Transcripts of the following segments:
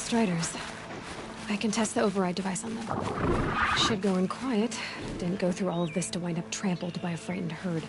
Striders. I can test the override device on them. Should go in quiet. Didn't go through all of this to wind up trampled by a frightened herd.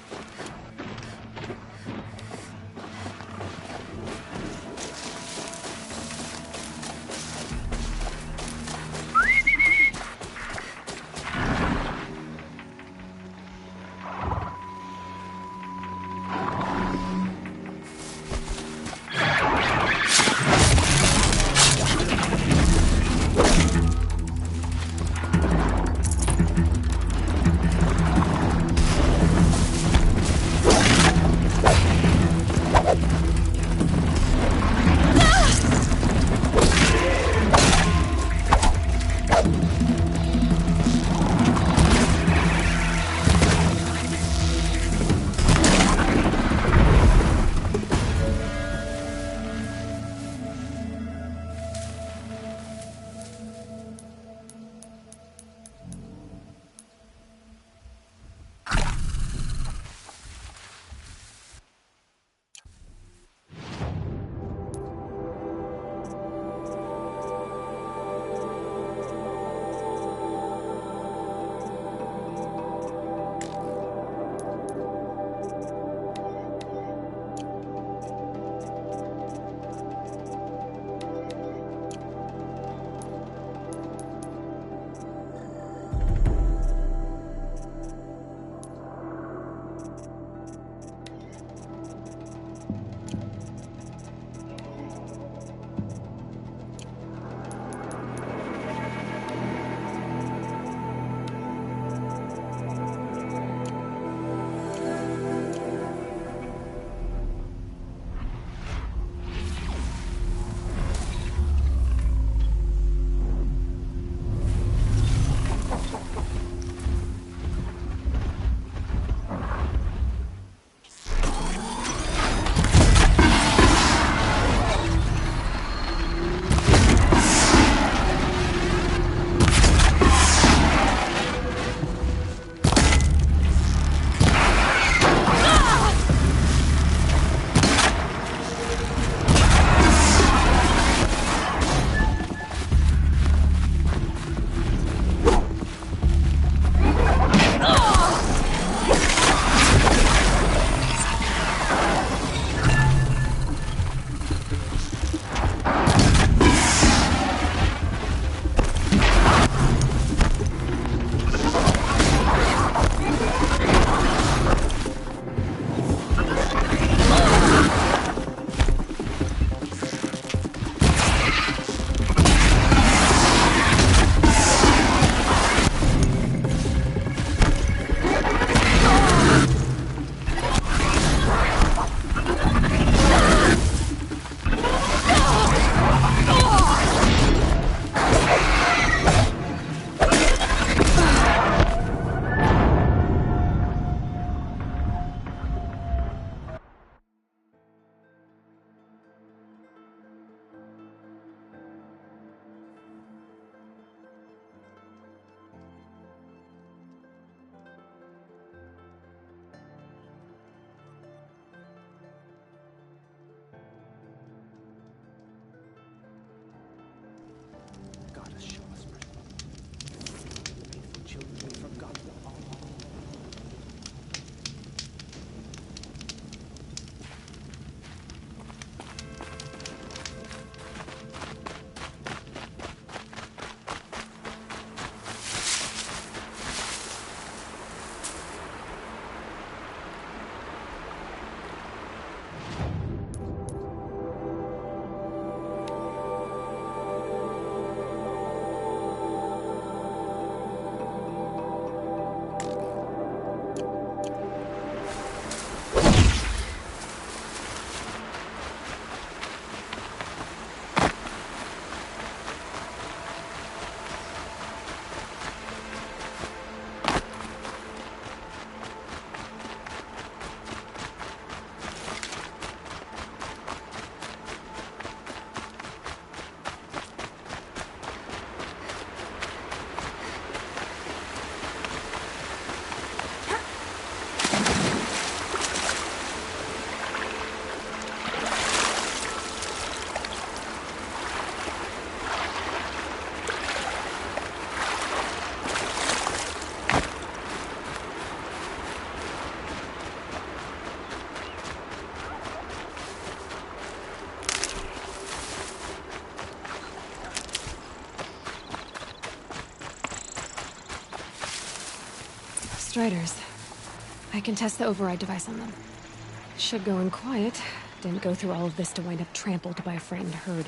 Striders. I can test the override device on them. Should go in quiet. Didn't go through all of this to wind up trampled by a frightened herd.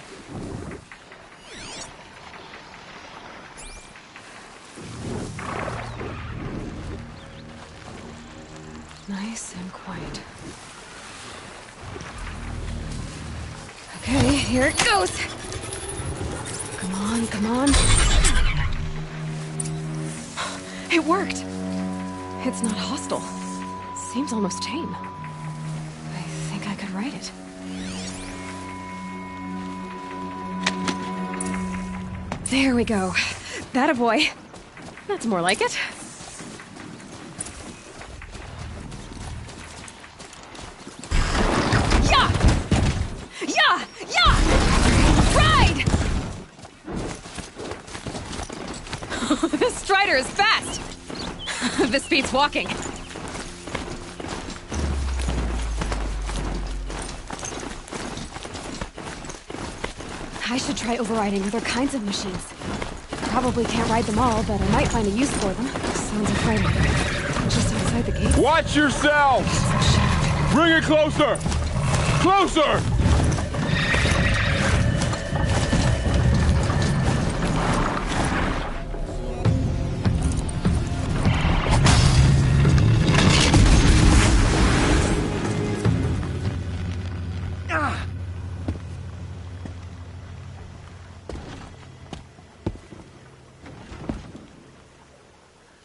Nice and quiet. Okay, here it goes! Come on, come on. It worked! It's not hostile. Seems almost tame. I think I could ride it. There we go. That a boy. That's more like it. Yeah! Yeah! Yeah! Ride! This Strider is fast! This beats walking. I should try overriding other kinds of machines. Probably can't ride them all, but I might find a use for them. Sounds exciting. Just outside the gate. Watch yourself! Bring it closer! Closer!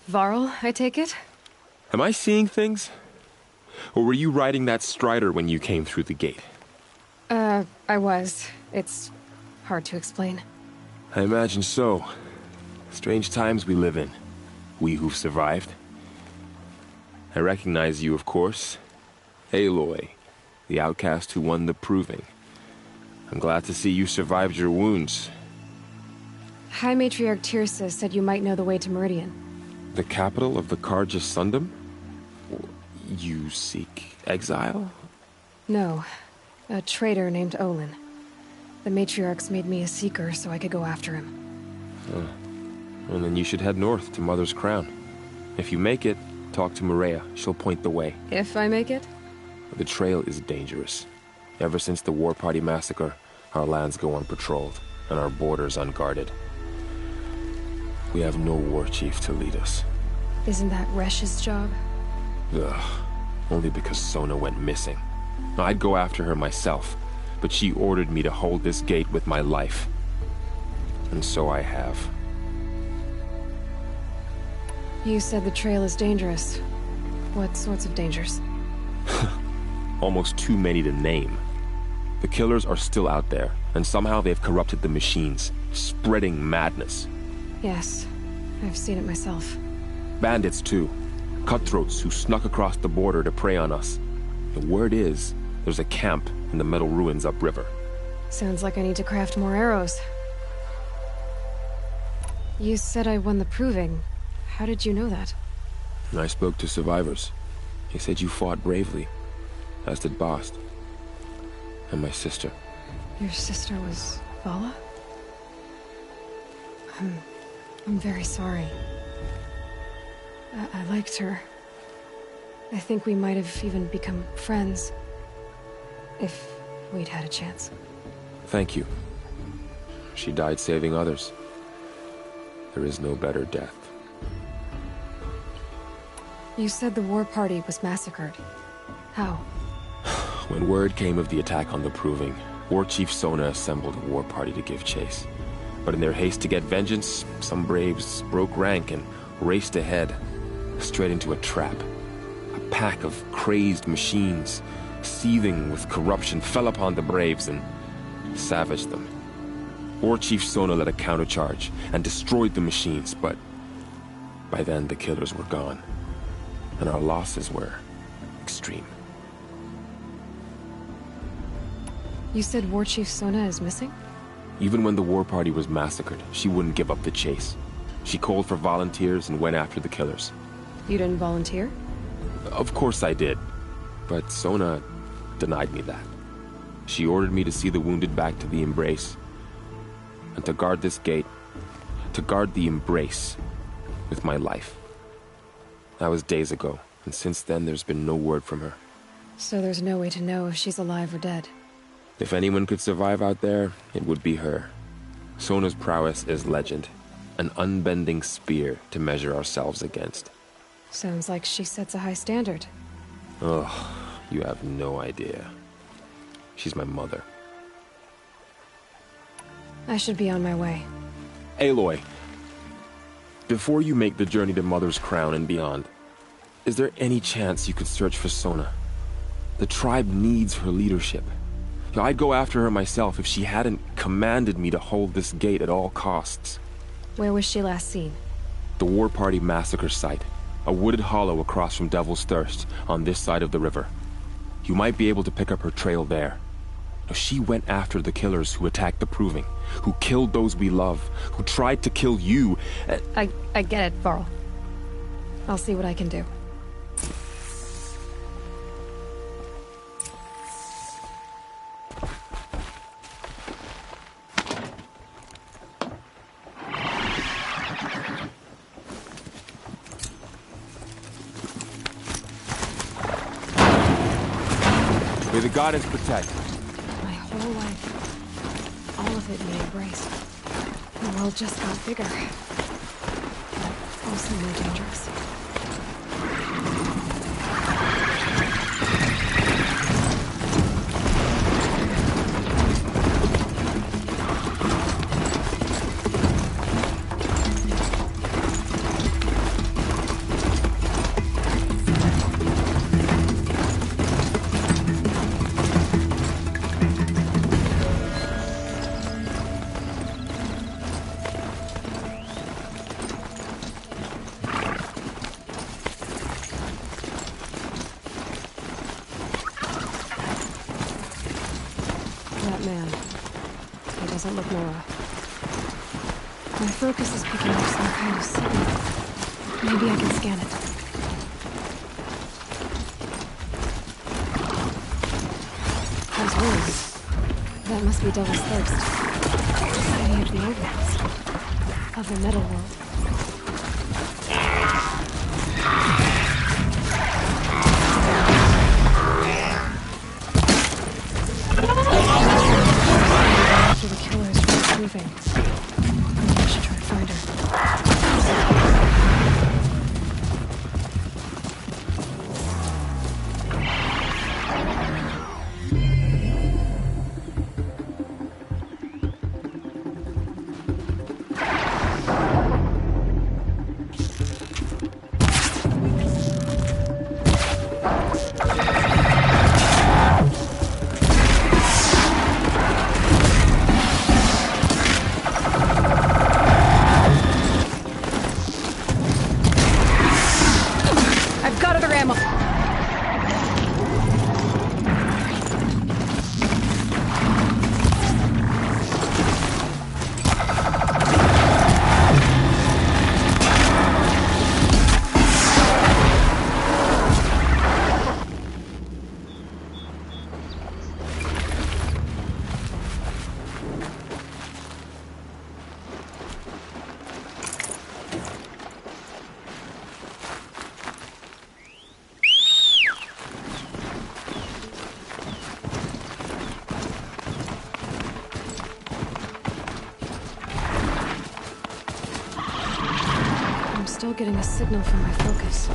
Varl, I take it? Am I seeing things? Or were you riding that Strider when you came through the gate? I was. It's hard to explain. I imagine so. Strange times we live in. We who've survived. I recognize you, of course. Aloy, the outcast who won the Proving. I'm glad to see you survived your wounds. High Matriarch Tirsa said you might know the way to Meridian. The capital of the Carja Sundom? You seek exile? No. A traitor named Olin. The Matriarchs made me a seeker so I could go after him. Well, then you should head north to Mother's Crown. If you make it, talk to Maria. She'll point the way. If I make it? The trail is dangerous. Ever since the War Party massacre, our lands go unpatrolled, and our borders unguarded. We have no war chief to lead us. Isn't that Resh's job? Ugh. Only because Sona went missing. I'd go after her myself, but she ordered me to hold this gate with my life. And so I have. You said the trail is dangerous. What sorts of dangers? Almost too many to name. The killers are still out there, and somehow they've corrupted the machines, spreading madness. Yes, I've seen it myself. Bandits, too. Cutthroats who snuck across the border to prey on us. The word is, there's a camp in the metal ruins upriver. Sounds like I need to craft more arrows. You said I won the Proving. How did you know that? I spoke to survivors. He said you fought bravely, as did Bast. And my sister. Your sister was Vala? I'm very sorry. I liked her. I think we might have even become friends. If we'd had a chance. Thank you. She died saving others. There is no better death. You said the war party was massacred. How? When word came of the attack on the Proving, War Chief Sona assembled a war party to give chase. But in their haste to get vengeance, some braves broke rank and raced ahead, straight into a trap. A pack of crazed machines, seething with corruption, fell upon the braves and savaged them. War Chief Sona led a countercharge and destroyed the machines, but by then the killers were gone, and our losses were extreme. You said War Chief Sona is missing? Even when the war party was massacred, she wouldn't give up the chase. She called for volunteers and went after the killers. You didn't volunteer? Of course I did, but Sona denied me that. She ordered me to see the wounded back to the Embrace, and to guard this gate, to guard the Embrace with my life. That was days ago, and since then there's been no word from her. So there's no way to know if she's alive or dead. If anyone could survive out there, it would be her. Sona's prowess is legend. An unbending spear to measure ourselves against. Sounds like she sets a high standard. Ugh, you have no idea. She's my mother. I should be on my way. Aloy, before you make the journey to Mother's Crown and beyond, is there any chance you could search for Sona? The tribe needs her leadership. I'd go after her myself if she hadn't commanded me to hold this gate at all costs. Where was she last seen? The War Party massacre site. A wooded hollow across from Devil's Thirst, on this side of the river. You might be able to pick up her trail there. She went after the killers who attacked the Proving, who killed those we love, who tried to kill you. I get it, Varl. I'll see what I can do. May the goddess protect. My whole life, all of it may embrace. The world just got bigger. But also more dangerous. That man. He doesn't look Nora. My focus is picking up some kind of signal. Maybe I can scan it. Those words. That must be Devil's Thirst. City of the Overlords. Of the Metal World. After the killers were moving. Maybe I should try to find her. I've got other ammo. I'm still getting a signal from my focus.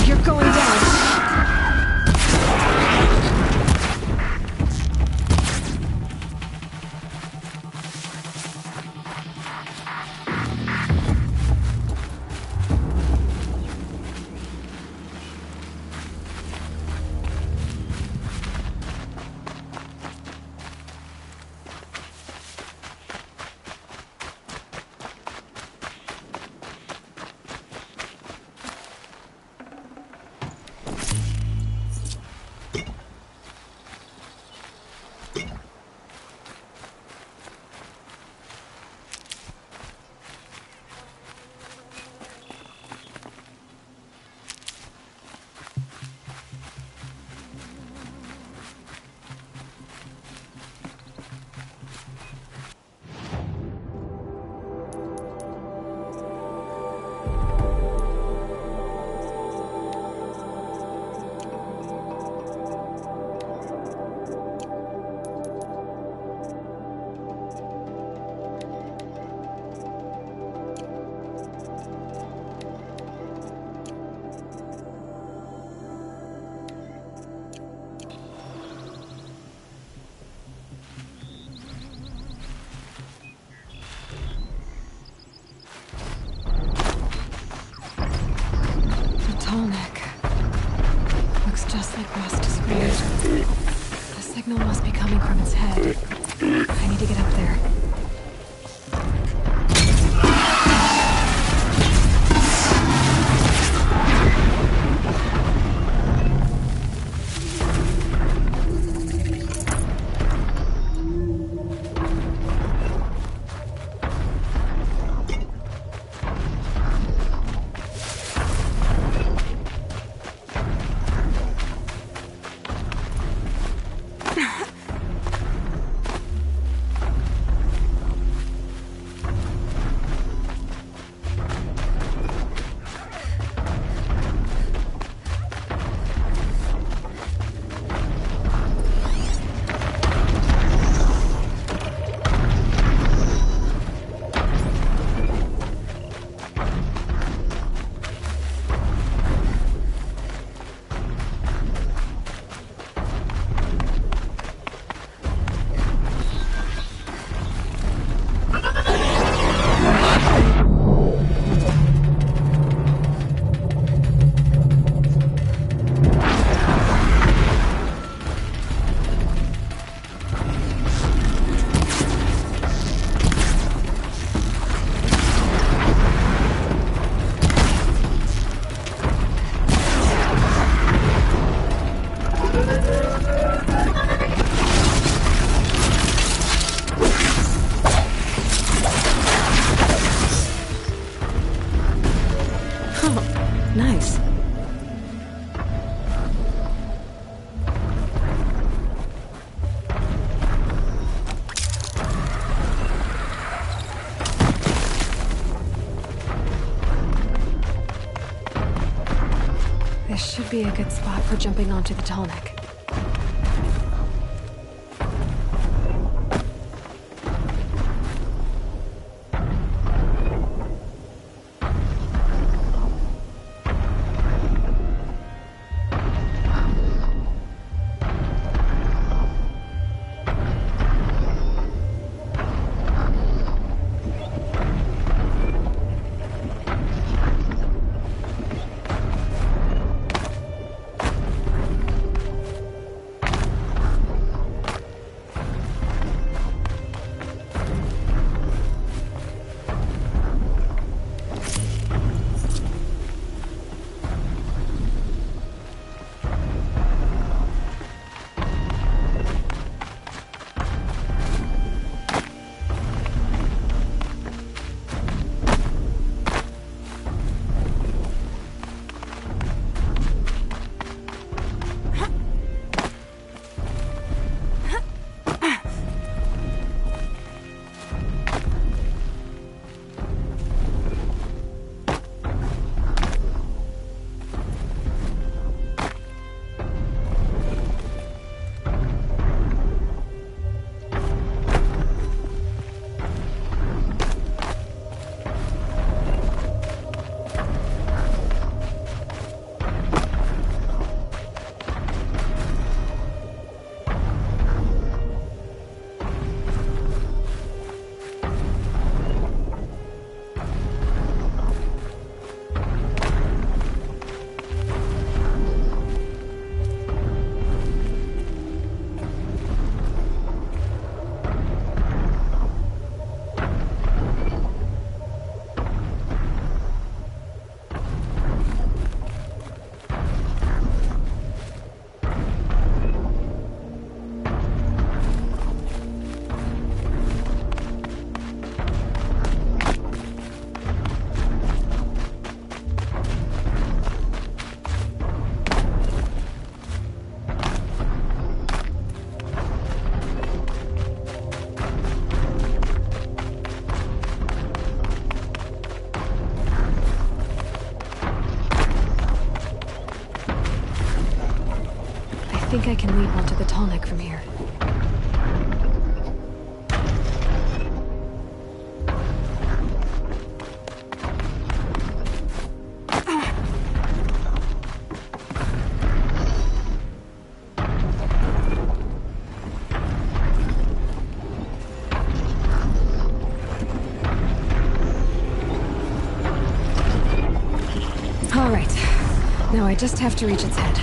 You're going down. nice. This should be a good spot for jumping onto the tall neck. I think I can leap onto the tall neck from here. All right. Now I just have to reach its head.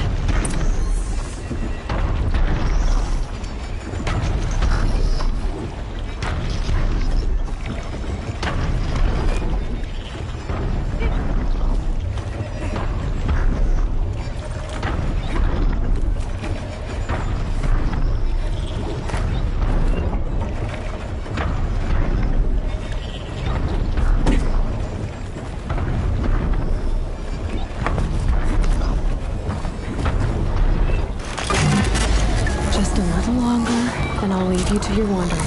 Leave you to your wandering.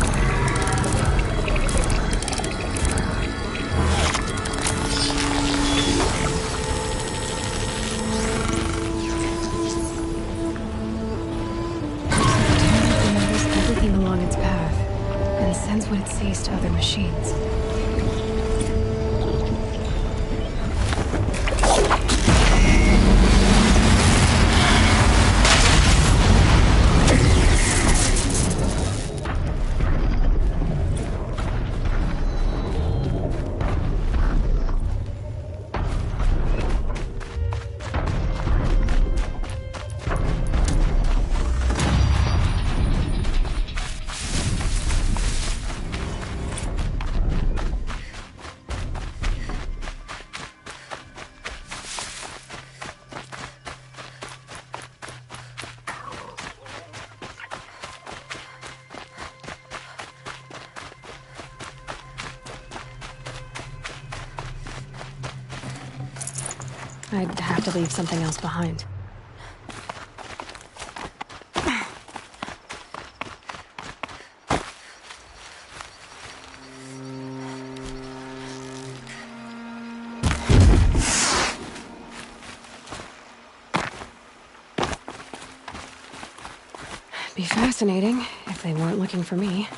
Everything along its path, and sends what it sees to other machines. I'd have to leave something else behind. Be fascinating if they weren't looking for me.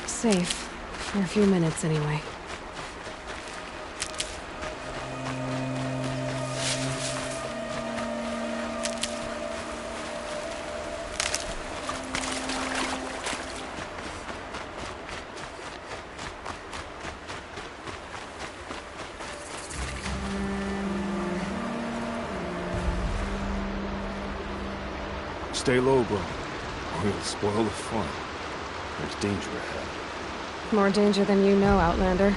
Safe. For a few minutes, anyway. Stay low, bro, or you'll spoil the fun. There's danger ahead. More danger than you know, Outlander.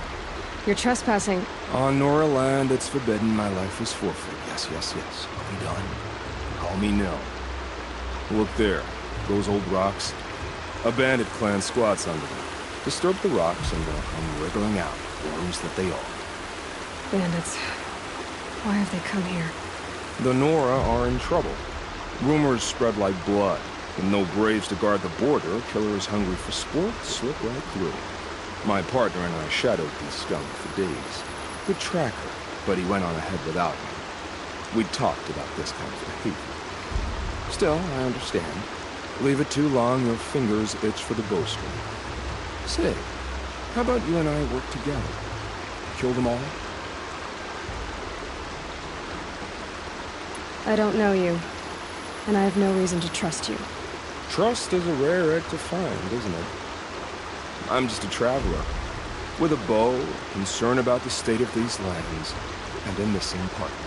You're trespassing. On Nora land, it's forbidden. My life is forfeit. Yes, yes, yes. Are we done? Call me no. Look there. Those old rocks. A bandit clan squats under them. Disturb the rocks and they'll come wriggling out. Worms that they are. Bandits. Why have they come here? The Nora are in trouble. Rumors spread like blood. With no braves to guard the border, killers hungry for sport slip right through. My partner and I shadowed these scum for days. Good tracker, but he went on ahead without me. We talked about this kind of behavior. Still, I understand. Leave it too long, your fingers itch for the bowstring. Say, how about you and I work together? Kill them all? I don't know you, and I have no reason to trust you. Trust is a rare egg to find, isn't it? I'm just a traveler, with a bow, concern about the state of these lands, and a missing partner.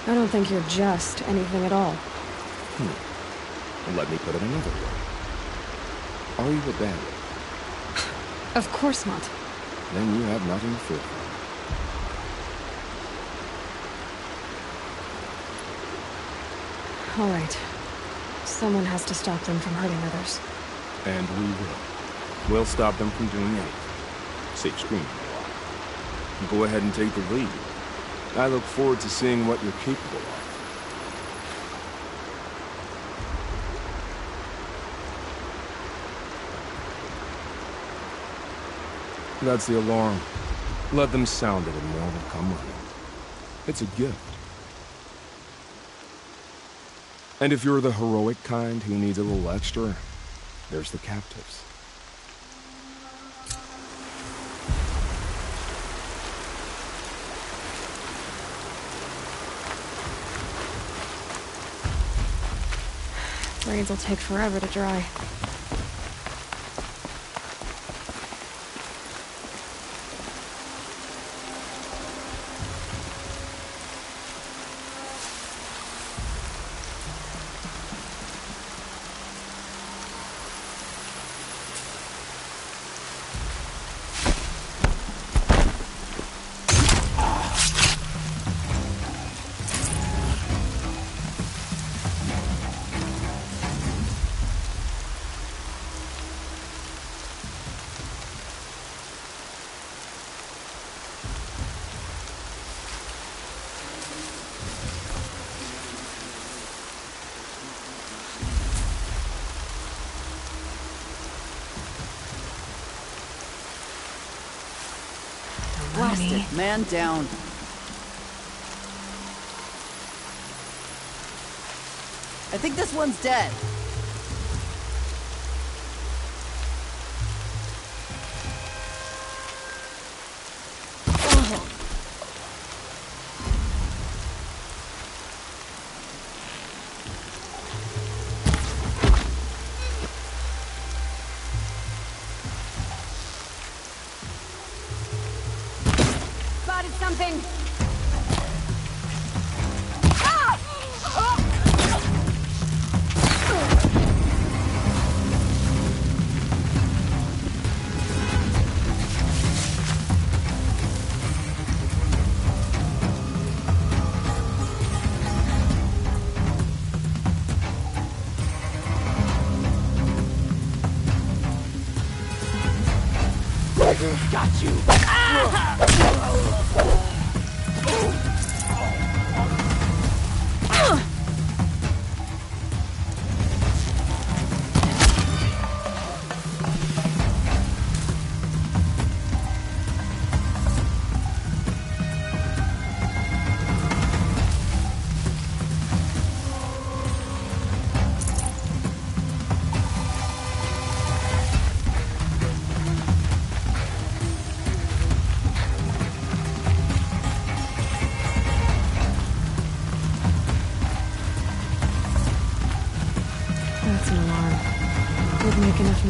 I don't think you're just anything at all. Let me put it another way. Are you a bandit? Of course not. Then you have nothing to fear from. All right. Someone has to stop them from hurting others. And we will. We'll stop them from doing anything. Safe screaming a lot. Go ahead and take the lead. I look forward to seeing what you're capable of. That's the alarm. Let them sound it and more will come running. It's a gift. And if you're the heroic kind who needs a little extra, there's the captives. Braids will take forever to dry. Blasted. Man down. I think this one's dead. Spotted something!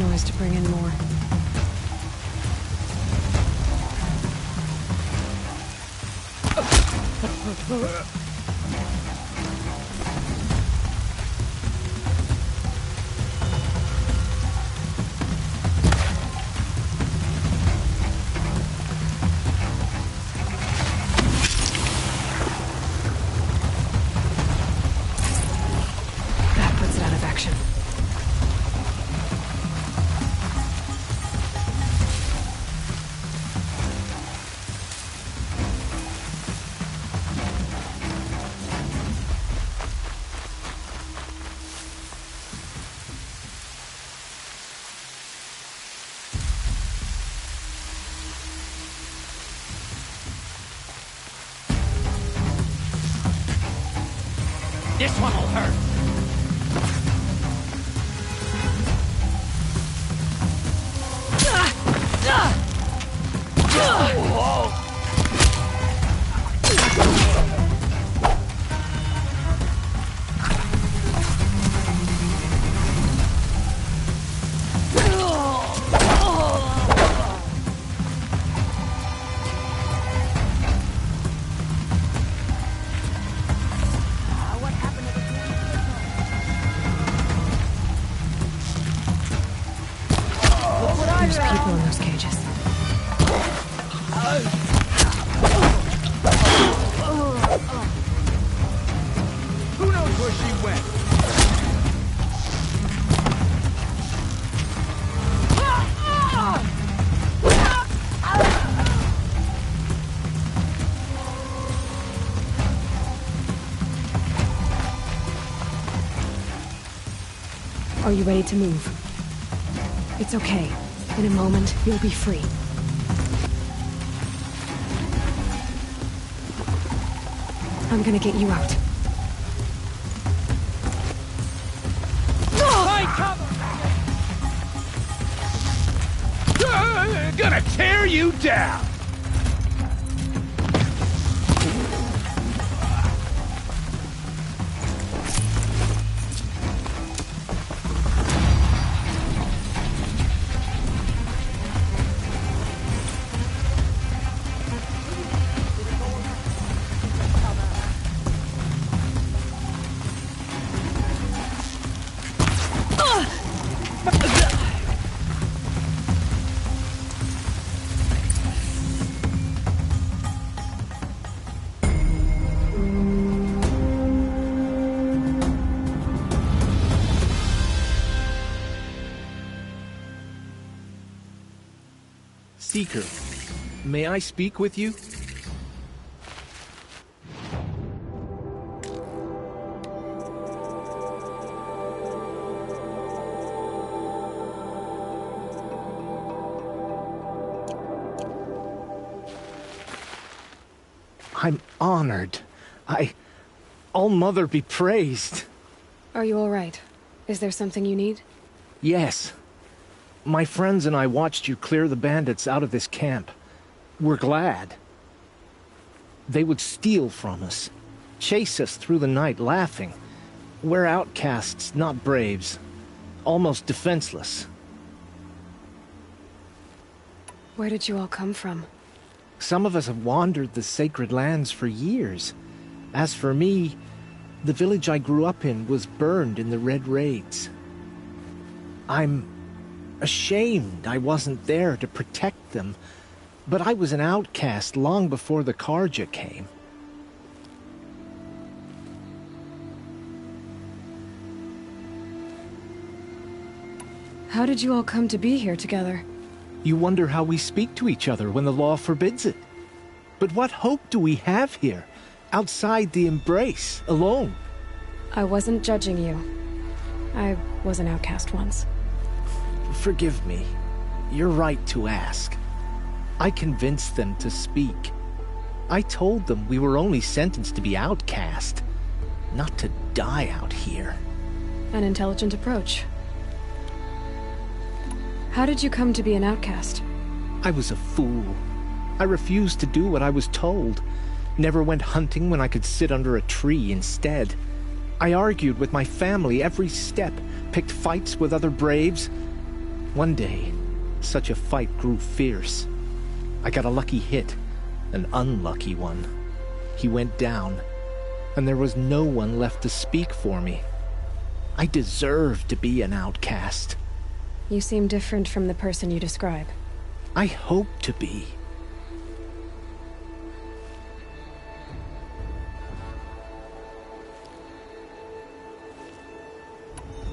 noise to bring in more. That puts it out of action. This one will hurt. There's people in those cages. Who knows where she went? Are you ready to move? It's okay. In a moment, you'll be free. I'm gonna get you out. Find cover! Gonna tear you down! Seeker, may I speak with you? I'm honored. All-Mother be praised. Are you all right? Is there something you need? Yes. My friends and I watched you clear the bandits out of this camp. We're glad. They would steal from us, chase us through the night laughing. We're outcasts, not braves. Almost defenseless. Where did you all come from? Some of us have wandered the sacred lands for years. As for me, the village I grew up in was burned in the Red Raids. I'm ashamed I wasn't there to protect them, but I was an outcast long before the Carja came. How did you all come to be here together? You wonder how we speak to each other when the law forbids it. But what hope do we have here, outside the embrace, alone? I wasn't judging you. I was an outcast once. Forgive me. You're right to ask. I convinced them to speak. I told them we were only sentenced to be outcast, not to die out here. An intelligent approach. How did you come to be an outcast? I was a fool. I refused to do what I was told. Never went hunting when I could sit under a tree instead. I argued with my family every step, picked fights with other braves. One day, such a fight grew fierce. I got a lucky hit, an unlucky one. He went down, and there was no one left to speak for me. I deserved to be an outcast. You seem different from the person you describe. I hope to be.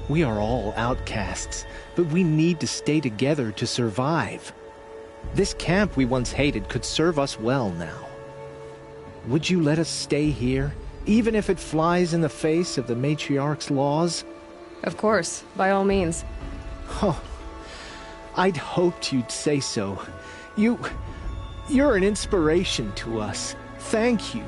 We are all outcasts, but we need to stay together to survive. This camp we once hated could serve us well now. Would you let us stay here, even if it flies in the face of the Matriarch's laws? Of course, by all means. Oh, I'd hoped you'd say so. You're an inspiration to us. Thank you.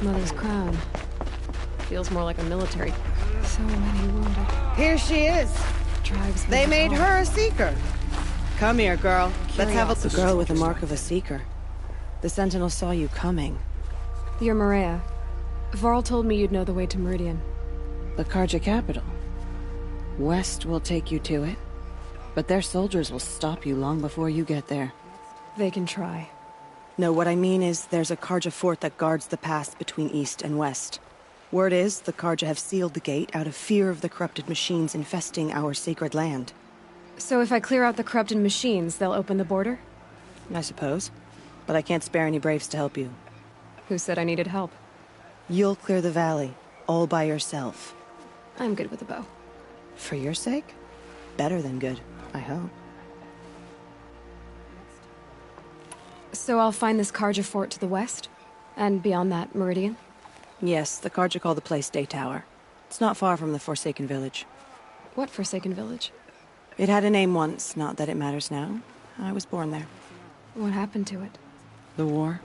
Mother's crown. Feels more like a military. So many wounded. Here she is. Drives me They made wild. her a seeker. Come here, girl. Let's have a... Curiosity. The girl with the mark of a seeker. The Sentinel saw you coming. You're Maria. Varl told me you'd know the way to Meridian. The Carja capital. West will take you to it. But their soldiers will stop you long before you get there. They can try. No, what I mean is there's a Carja fort that guards the pass between east and west. Word is the Carja have sealed the gate out of fear of the corrupted machines infesting our sacred land. So if I clear out the corrupted machines, they'll open the border? I suppose. But I can't spare any braves to help you. Who said I needed help? You'll clear the valley, all by yourself. I'm good with a bow. For your sake? Better than good, I hope. So I'll find this Carja fort to the west? And beyond that, Meridian? Yes, the Carja call the place Day Tower. It's not far from the Forsaken Village. What Forsaken Village? It had a name once, not that it matters now. I was born there. What happened to it? The war.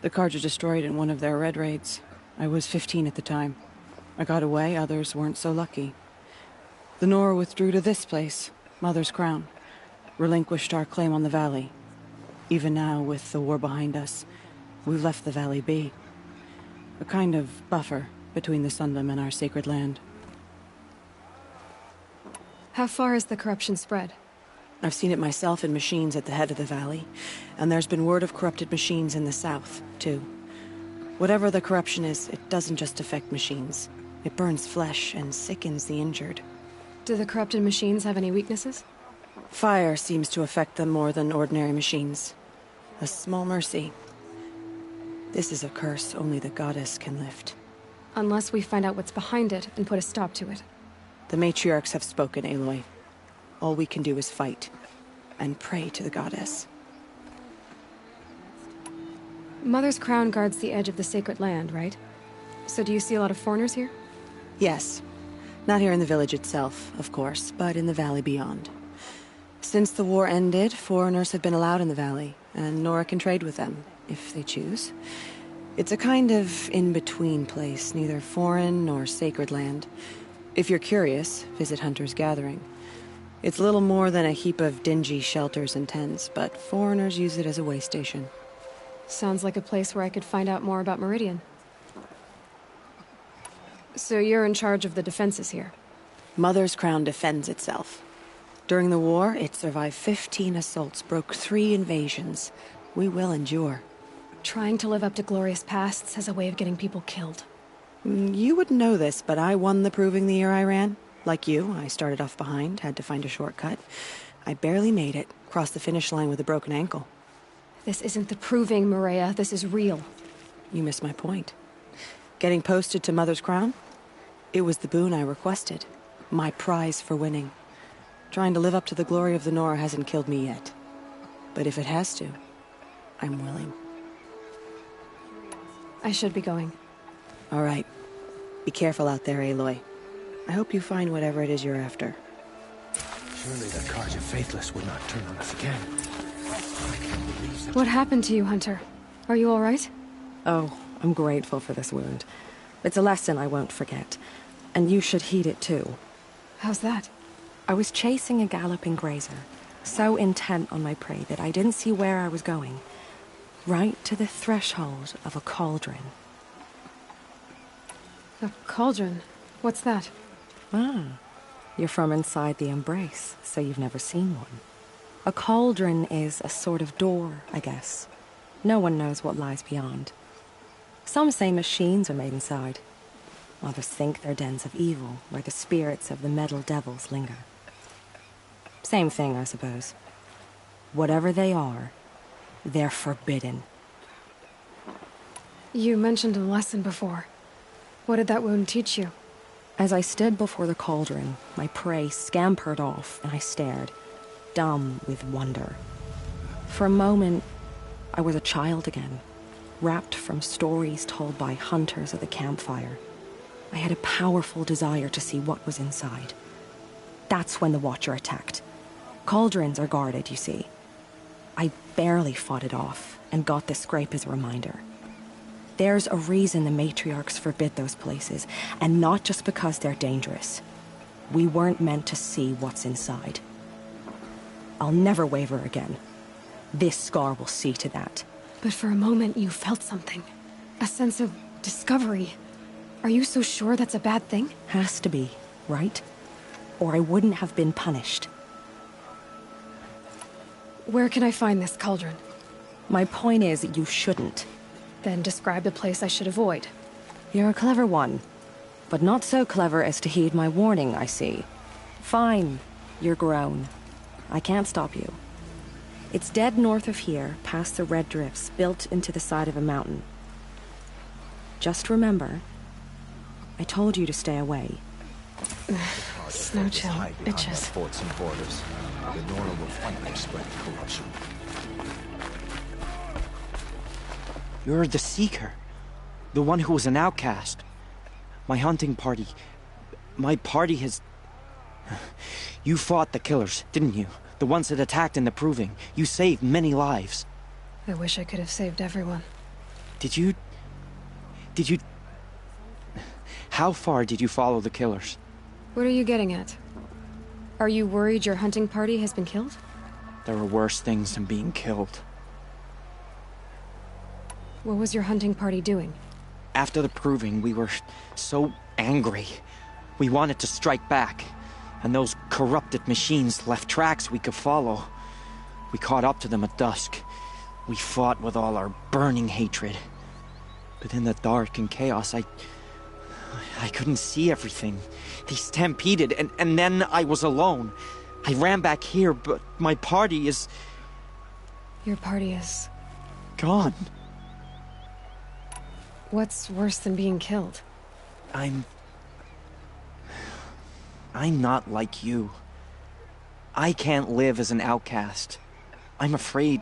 The Carja destroyed it in one of their red raids. I was 15 at the time. I got away, others weren't so lucky. The Nora withdrew to this place, Mother's Crown. Relinquished our claim on the valley. Even now, with the war behind us, we've left the valley be. A kind of buffer between the Sundom and our sacred land. How far has the corruption spread? I've seen it myself in machines at the head of the valley, and there's been word of corrupted machines in the south, too. Whatever the corruption is, it doesn't just affect machines. It burns flesh and sickens the injured. Do the corrupted machines have any weaknesses? Fire seems to affect them more than ordinary machines. A small mercy. This is a curse only the goddess can lift. Unless we find out what's behind it and put a stop to it. The matriarchs have spoken, Aloy. All we can do is fight. And pray to the goddess. Mother's crown guards the edge of the sacred land, right? So do you see a lot of foreigners here? Yes. Not here in the village itself, of course, but in the valley beyond. Since the war ended, foreigners have been allowed in the valley, and Nora can trade with them, if they choose. It's a kind of in-between place, neither foreign nor sacred land. If you're curious, visit Hunter's Gathering. It's little more than a heap of dingy shelters and tents, but foreigners use it as a way station. Sounds like a place where I could find out more about Meridian. So you're in charge of the defenses here? Mother's Crown defends itself. During the war, it survived 15 assaults, broke 3 invasions. We will endure. Trying to live up to glorious pasts as a way of getting people killed. You wouldn't know this, but I won the proving the year I ran. Like you, I started off behind, had to find a shortcut. I barely made it, crossed the finish line with a broken ankle. This isn't the proving, Maria. This is real. You missed my point. Getting posted to Mother's Crown? It was the boon I requested. My prize for winning. Trying to live up to the glory of the Nora hasn't killed me yet. But if it has to, I'm willing. I should be going. All right. Be careful out there, Aloy. I hope you find whatever it is you're after. Surely the Carja Faithless would not turn on us again. What happened to you, Hunter? Are you all right? Oh, I'm grateful for this wound. It's a lesson I won't forget. And you should heed it too. How's that? I was chasing a galloping grazer, so intent on my prey that I didn't see where I was going. Right to the threshold of a cauldron. A cauldron? What's that? Ah, you're from inside the Embrace, so you've never seen one. A cauldron is a sort of door, I guess. No one knows what lies beyond. Some say machines are made inside. Others think they're dens of evil, where the spirits of the metal devils linger. Same thing, I suppose. Whatever they are, they're forbidden. You mentioned a lesson before. What did that wound teach you? As I stood before the cauldron, my prey scampered off, and I stared, dumb with wonder. For a moment, I was a child again, wrapped from stories told by hunters at the campfire. I had a powerful desire to see what was inside. That's when the Watcher attacked. Cauldrons are guarded, you see. I barely fought it off, and got this scrape as a reminder. There's a reason the matriarchs forbid those places, and not just because they're dangerous. We weren't meant to see what's inside. I'll never waver again. This scar will see to that. But for a moment you felt something. A sense of discovery. Are you so sure that's a bad thing? Has to be, right? Or I wouldn't have been punished. Where can I find this cauldron? My point is, you shouldn't. Then describe the place I should avoid. You're a clever one, but not so clever as to heed my warning, I see. Fine, you're grown. I can't stop you. It's dead north of here, past the red drifts built into the side of a mountain. Just remember, I told you to stay away. Snow chill, bitches. Forts and borders. The Nora will fight to spread corruption. You're the Seeker. The one who was an outcast. My hunting party... My party has... You fought the killers, didn't you? The ones that attacked in the Proving. You saved many lives. I wish I could have saved everyone. Did you... How far did you follow the killers? What are you getting at? Are you worried your hunting party has been killed? There are worse things than being killed. What was your hunting party doing? After the Proving, we were so angry. We wanted to strike back. And those corrupted machines left tracks we could follow. We caught up to them at dusk. We fought with all our burning hatred. But in the dark and chaos, I couldn't see everything. They stampeded, and then I was alone. I ran back here, but my party is... Your party is... gone. What's worse than being killed? I'm not like you. I can't live as an outcast. I'm afraid...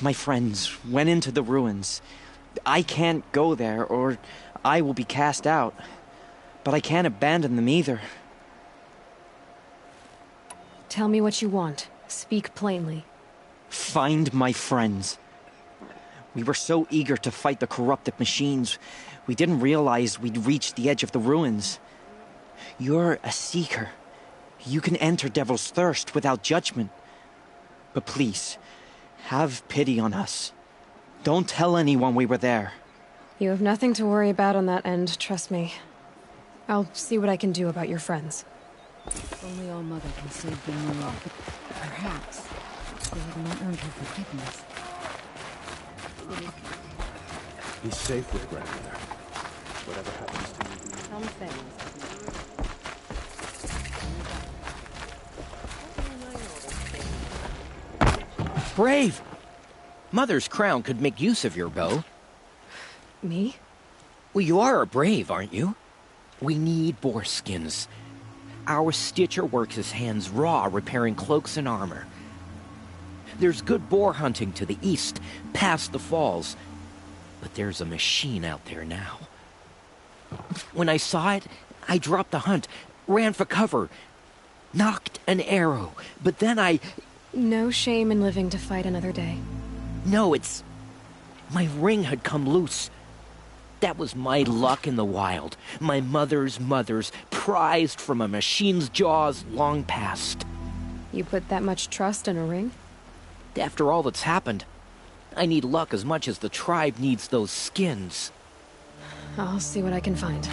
My friends went into the ruins. I can't go there, or I will be cast out. But I can't abandon them either. Tell me what you want. Speak plainly. Find my friends. We were so eager to fight the corrupted machines, we didn't realize we'd reached the edge of the ruins. You're a seeker. You can enter Devil's Thirst without judgment. But please, have pity on us. Don't tell anyone we were there. You have nothing to worry about on that end, trust me. I'll see what I can do about your friends. Only All-Mother can save the Nora, but perhaps they have not earned her forgiveness. He's safe with grandmother. Whatever happens to me... Some things. Brave! Mother's crown could make use of your bow. Me? Well, you are a brave, aren't you? We need boar skins. Our Stitcher works his hands raw repairing cloaks and armor. There's good boar hunting to the east, past the falls. But there's a machine out there now. When I saw it, I dropped the hunt, ran for cover, knocked an arrow, but then I... No shame in living to fight another day. No, it's... my ring had come loose. That was my luck in the wild. My mother's prized from a machine's jaws long past. You put that much trust in a ring? After all that's happened, I need luck as much as the tribe needs those skins. I'll see what I can find.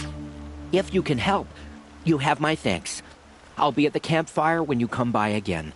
If you can help, you have my thanks. I'll be at the campfire when you come by again.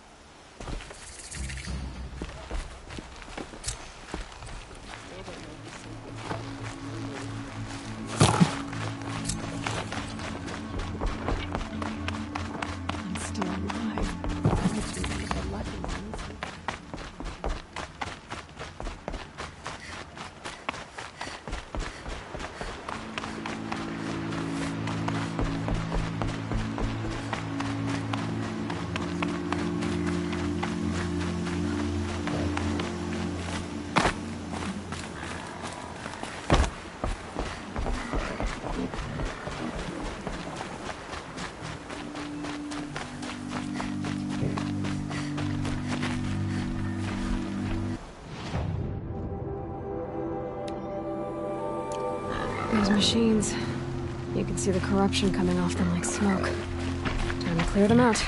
Those machines. You can see the corruption coming off them like smoke. Time to clear them out.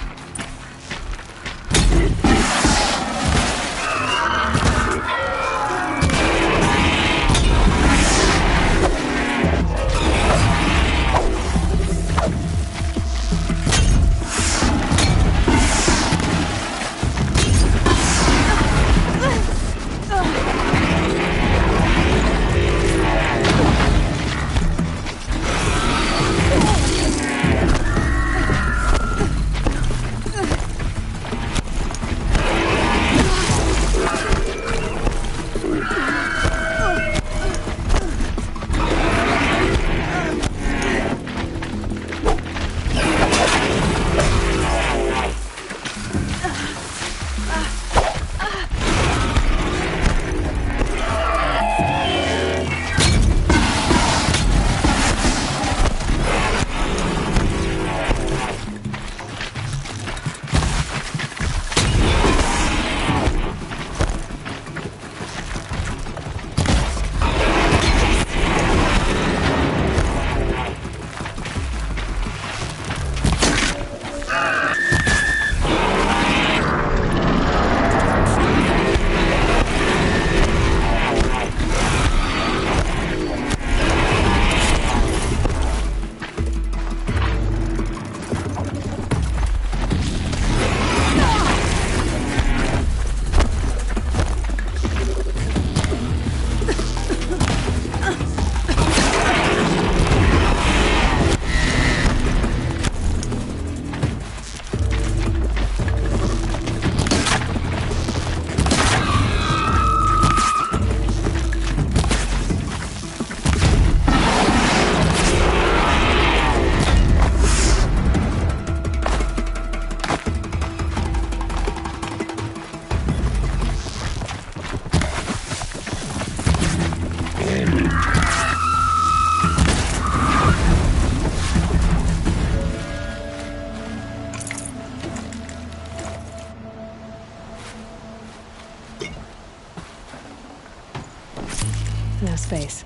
No space.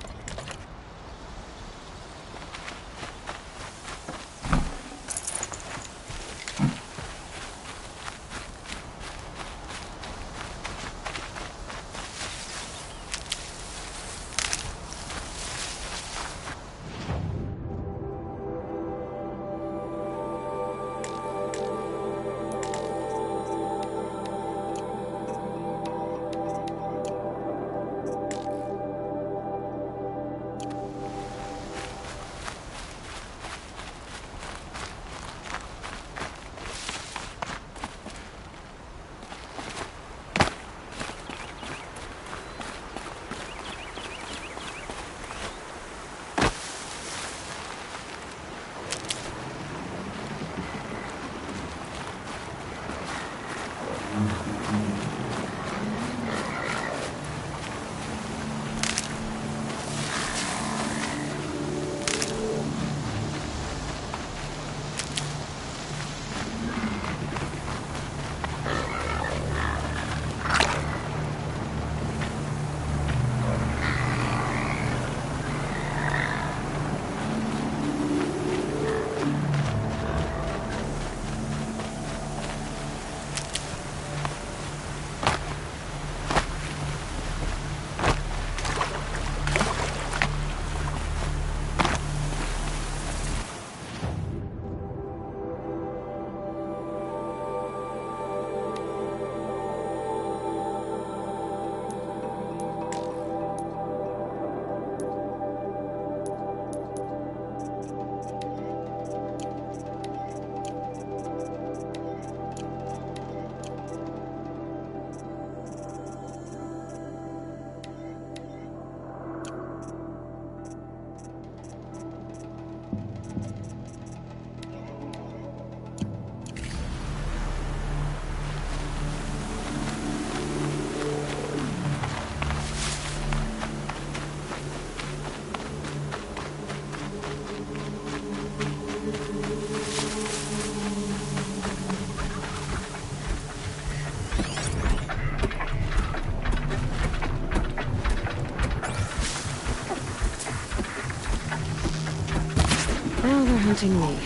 hunting me.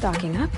Stocking up.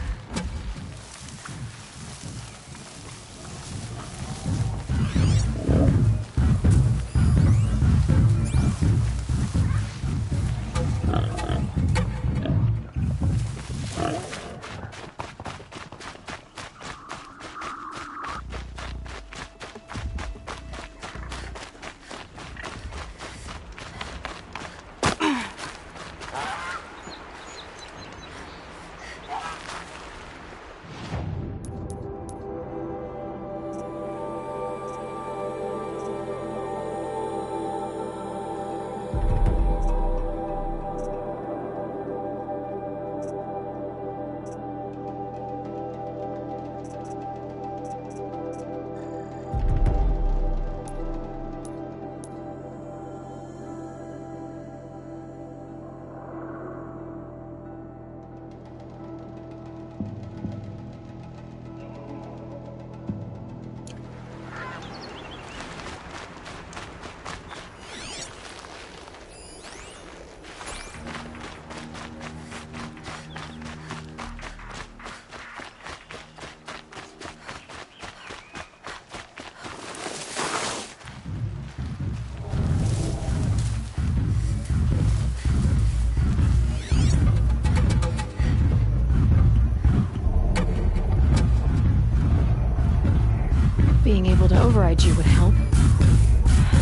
Being able to override you would help.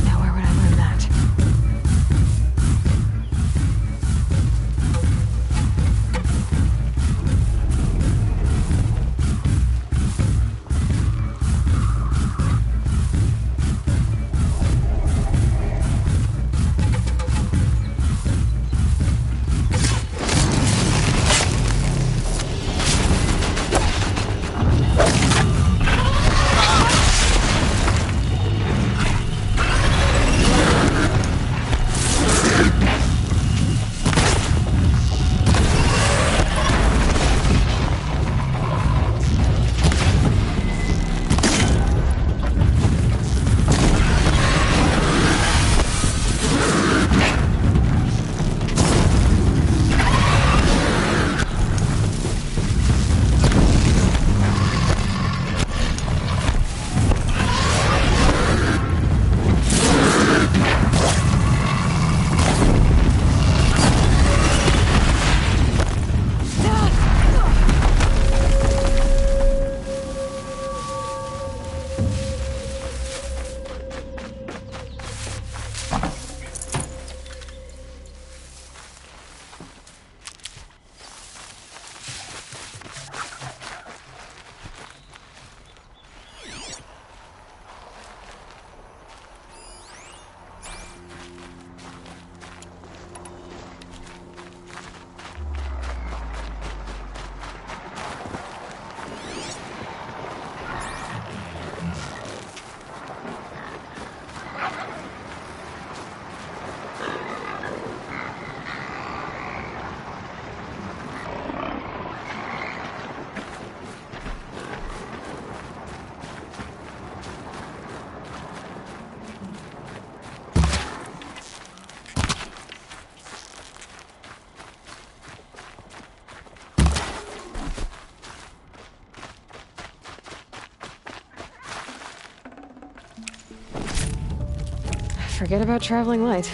Now where would I learn that? Forget about traveling light.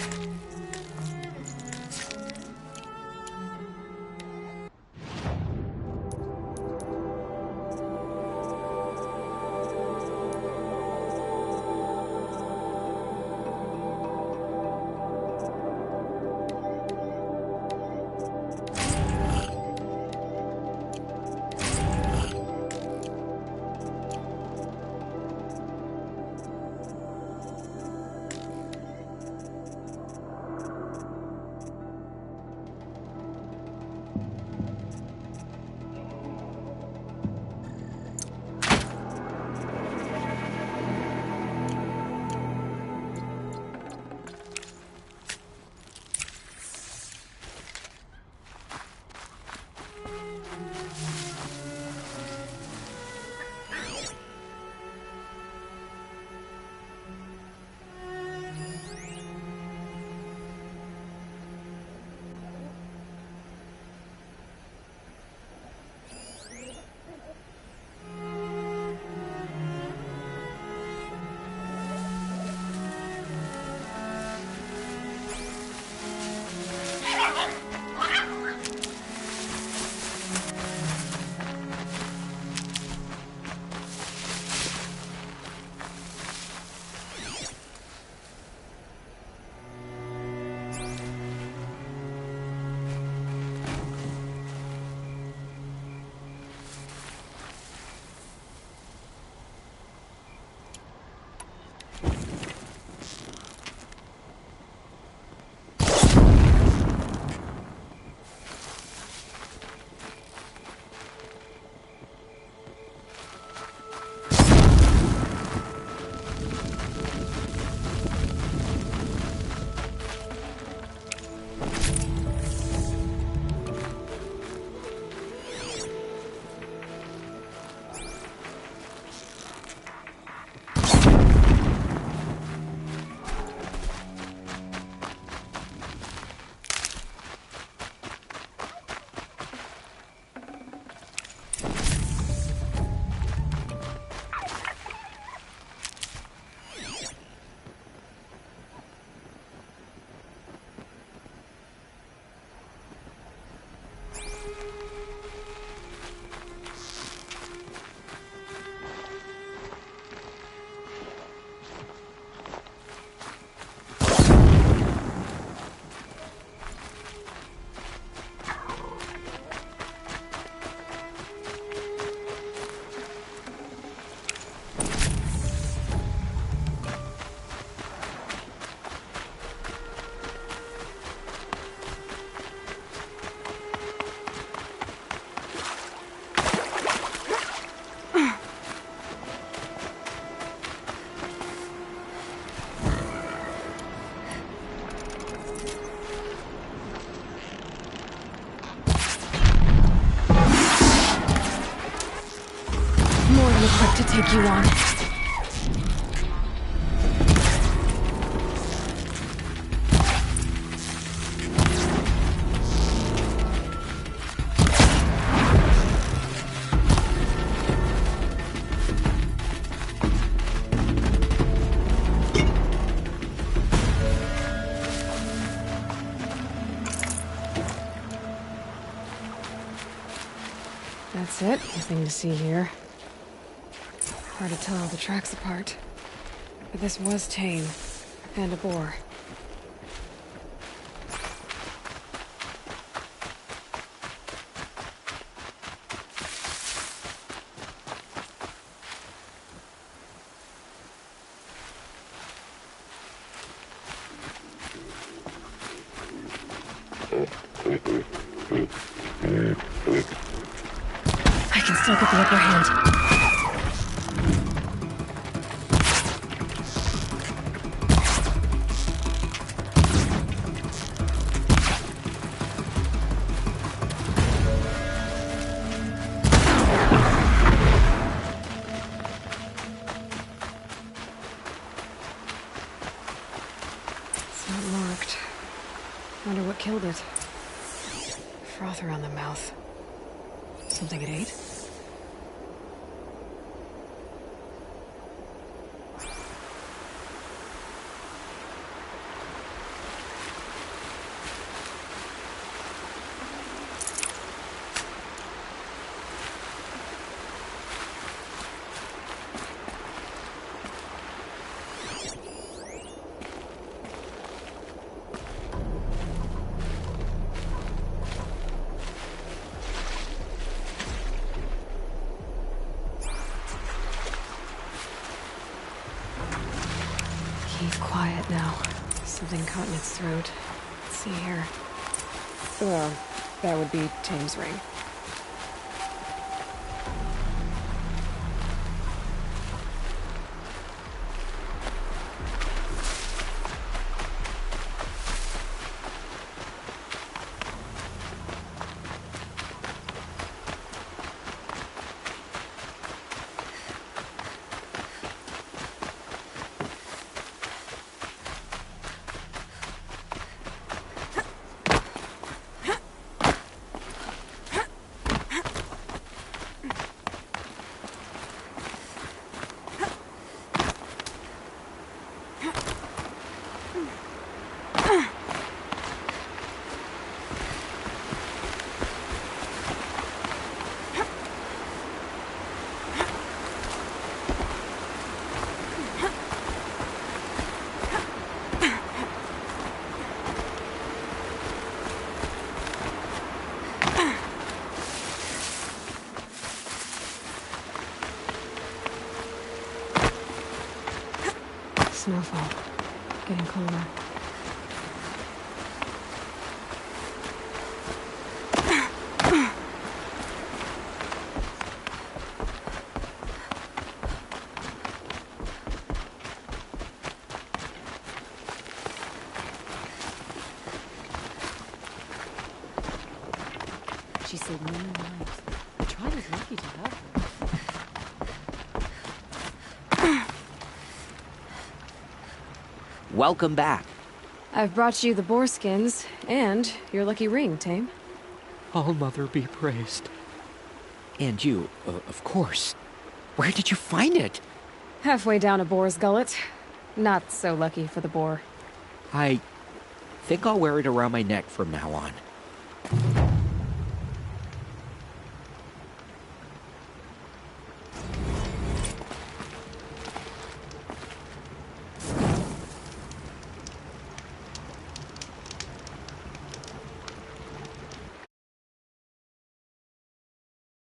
take you on. That's it. Nothing to see here. Hard to tell the tracks apart. But this was tame. I found a boar. I can still get the upper hand. It's not marked. Wonder what killed it. Froth around the mouth. Something it ate? Keep quiet now. Something caught in its throat. Let's see here. That would be Tame's ring. Snowfall. Getting colder. She saved many lives. The tribe is lucky to have her. Welcome back. I've brought you the boar skins, and your lucky ring, Tame. All-Mother be praised. And you, of course. Where did you find it? Halfway down a boar's gullet. Not so lucky for the boar. I think I'll wear it around my neck from now on.